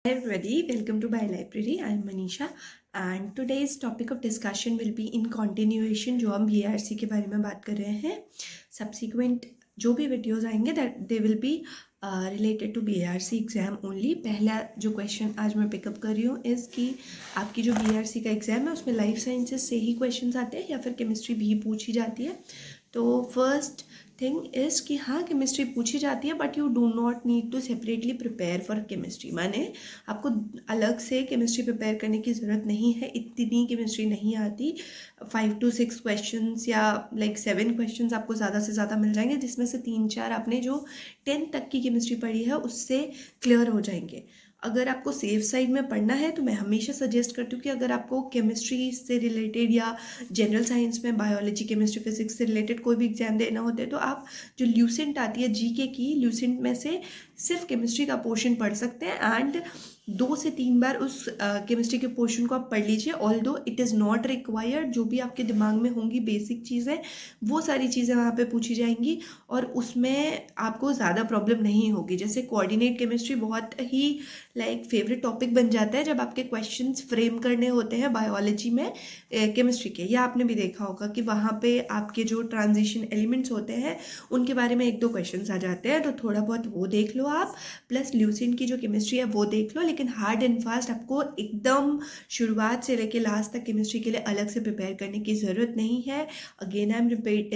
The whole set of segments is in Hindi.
Hi everybody, welcome to By Library. I am Manisha and today's topic of discussion will be in continuation जो हम BRC के बारे में बात कर रहे हैं. Subsequent जो भी वीडियोस आएंगे that they will be related to BRC exam only. पहला जो क्वेश्चन आज मैं पिकअप कर रही हूँ इस कि आपकी जो BRC का एग्ज़ाम है उसमें लाइफ साइंसेस से ही क्वेश्चंस आते हैं या फिर केमिस्ट्री भी पूछी जाती है. तो फर्स्ट थिंग इज़ कि हाँ केमिस्ट्री पूछी जाती है but you do not need to separately prepare for chemistry. माने आपको अलग से केमिस्ट्री प्रिपेयर करने की ज़रूरत नहीं है. इतनी केमिस्ट्री नहीं आती. 5 to 6 क्वेश्चंस या 7 क्वेश्चंस आपको ज़्यादा से ज़्यादा मिल जाएंगे जिसमें से 3-4 आपने जो 10 तक की केमिस्ट्री पढ़ी है उससे क्लियर हो जाएंगे. अगर आपको सेफ साइड में पढ़ना है तो मैं हमेशा सजेस्ट करती हूँ कि अगर आपको केमिस्ट्री से रिलेटेड या जनरल साइंस में बायोलॉजी केमिस्ट्री फिजिक्स से रिलेटेड कोई भी एग्जाम देना होता है तो आप जो ल्यूसेंट आती है जीके की, ल्यूसेंट में से सिर्फ केमिस्ट्री का पोर्शन पढ़ सकते हैं एंड 2 से 3 बार उस केमिस्ट्री के पोर्शन को आप पढ़ लीजिए. Although it is not required. जो भी आपके दिमाग में होंगी बेसिक चीज़ें वो सारी चीज़ें वहाँ पे पूछी जाएंगी और उसमें आपको ज़्यादा प्रॉब्लम नहीं होगी. जैसे कोऑर्डिनेट केमिस्ट्री बहुत ही फेवरेट टॉपिक बन जाता है जब आपके क्वेश्चंस फ्रेम करने होते हैं बायोलॉजी में केमिस्ट्री के. या आपने भी देखा होगा कि वहाँ पे आपके जो ट्रांजिशन एलिमेंट्स होते हैं उनके बारे में 1-2 क्वेश्चंस आ जाते हैं. तो थोड़ा बहुत वो देख लो आप, प्लस ल्यूसेंट की जो केमिस्ट्री है वो देख लो. लेकिन हार्ड एंड फास्ट आपको एकदम शुरुआत से लेके लास्ट तक केमिस्ट्री के लिए अलग से प्रिपेयर करने की ज़रूरत नहीं है. Again I am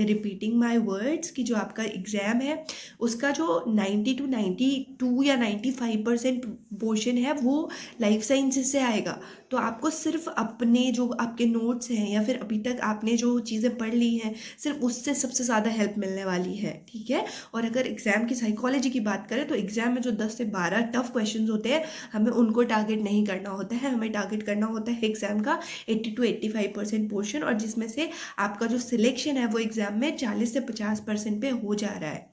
repeating my words कि जो आपका एग्ज़ाम है उसका जो 90 to 92 या 95% पोर्शन है वो लाइफ साइंसेस से आएगा. तो आपको सिर्फ अपने जो आपके नोट्स हैं या फिर अभी तक आपने जो चीज़ें पढ़ ली हैं सिर्फ उससे सबसे ज़्यादा हेल्प मिलने वाली है. ठीक है. और अगर एग्ज़ाम की साइकोलॉजी की बात करें तो एग्ज़ाम में जो 10 से 12 टफ क्वेश्चंस होते हैं हमें उनको टारगेट नहीं करना होता है. हमें टारगेट करना होता है एग्ज़ाम का 80 to 85% पोर्शन, और जिसमें से आपका जो सिलेक्शन है वो एग्ज़ाम में 40 से 50% पे हो जा रहा है.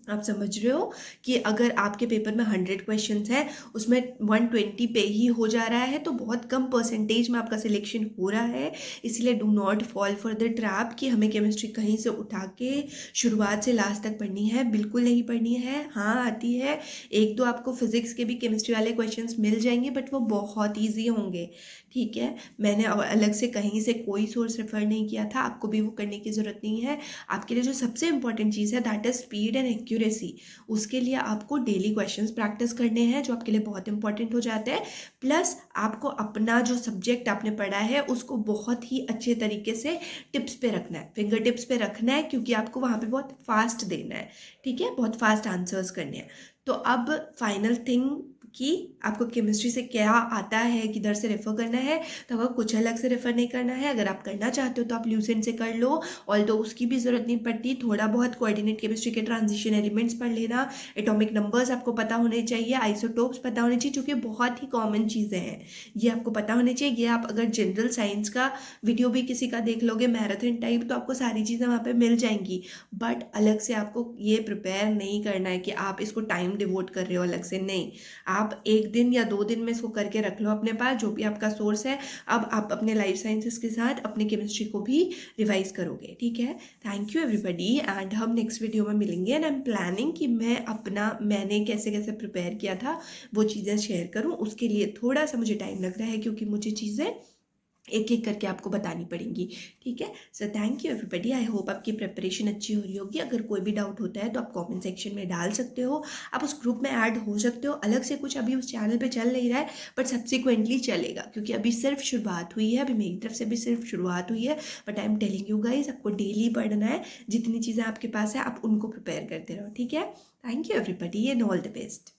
आप समझ रहे हो कि अगर आपके पेपर में 100 क्वेश्चंस हैं उसमें 120 पे ही हो जा रहा है तो बहुत कम परसेंटेज में आपका सिलेक्शन हो रहा है. इसलिए do not fall for the trap कि हमें केमिस्ट्री कहीं से उठा के शुरुआत से लास्ट तक पढ़नी है. बिल्कुल नहीं पढ़नी है. हाँ आती है. 1-2 आपको फिजिक्स के भी केमिस्ट्री वाले क्वेश्चंस मिल जाएंगे बट वो बहुत ईजी होंगे. ठीक है. मैंने अलग से कहीं से कोई सोर्स रेफर नहीं किया था. आपको भी वो करने की ज़रूरत नहीं है. आपके लिए जो सबसे इंपॉर्टेंट चीज़ है that is speed and accuracy. उसके लिए आपको डेली क्वेश्चंस प्रैक्टिस करने हैं जो आपके लिए बहुत इंपॉर्टेंट हो जाते हैं. प्लस आपको अपना जो सब्जेक्ट आपने पढ़ा है उसको बहुत ही अच्छे तरीके से टिप्स पे रखना है, फिंगर टिप्स पे रखना है, क्योंकि आपको वहाँ पे बहुत फास्ट देना है. ठीक है. बहुत फास्ट आंसर्स करने हैं. तो अब फाइनल थिंग कि आपको केमिस्ट्री से क्या आता है, किधर से रेफर करना है. तो अगर कुछ अलग से रेफर नहीं करना है, अगर आप करना चाहते हो तो आप ल्यूसेंट से कर लो. ऑल्दो उसकी भी ज़रूरत नहीं पड़ती. थोड़ा बहुत कोऑर्डिनेट केमिस्ट्री के ट्रांजिशन एलिमेंट्स पढ़ लेना. एटॉमिक नंबर्स आपको पता होने चाहिए. आइसोटोप्स पता होने चाहिए जो कि बहुत ही कॉमन चीज़ें हैं. ये आपको पता होने चाहिए. ये आप अगर जनरल साइंस का वीडियो भी किसी का देख लोगे मैराथन टाइप तो आपको सारी चीज़ें वहाँ पर मिल जाएंगी. बट अलग से आपको ये प्रिपेयर नहीं करना है कि आप इसको टाइम डिवोट कर रहे हो अलग से. नहीं, आप 1 दिन या 2 दिन में इसको करके रख लो अपने पास जो भी आपका सोर्स है. अब आप अपने लाइफ साइंसेस के साथ अपने केमिस्ट्री को भी रिवाइज करोगे. ठीक है. थैंक यू एवरीबडी एंड हम नेक्स्ट वीडियो में मिलेंगे. एंड आई एम प्लानिंग कि मैंने कैसे कैसे प्रिपेयर किया था वो चीज़ें शेयर करूँ. उसके लिए थोड़ा सा मुझे टाइम लग रहा है क्योंकि मुझे चीज़ें एक एक करके आपको बतानी पड़ेंगी. ठीक है. So thank you everybody. I hope आपकी प्रिपरेशन अच्छी हो रही होगी. अगर कोई भी डाउट होता है तो आप कमेंट सेक्शन में डाल सकते हो. आप उस ग्रुप में ऐड हो सकते हो. अलग से कुछ अभी उस चैनल पे चल नहीं रहा है बट सब्सिक्वेंटली चलेगा क्योंकि अभी सिर्फ शुरुआत हुई है. अभी मेरी तरफ से भी सिर्फ शुरुआत हुई है. But I am telling you guys आपको डेली पढ़ना है. जितनी चीज़ें आपके पास है आप उनको प्रिपेयर करते रहो. ठीक है. Thank you everybody and all the best.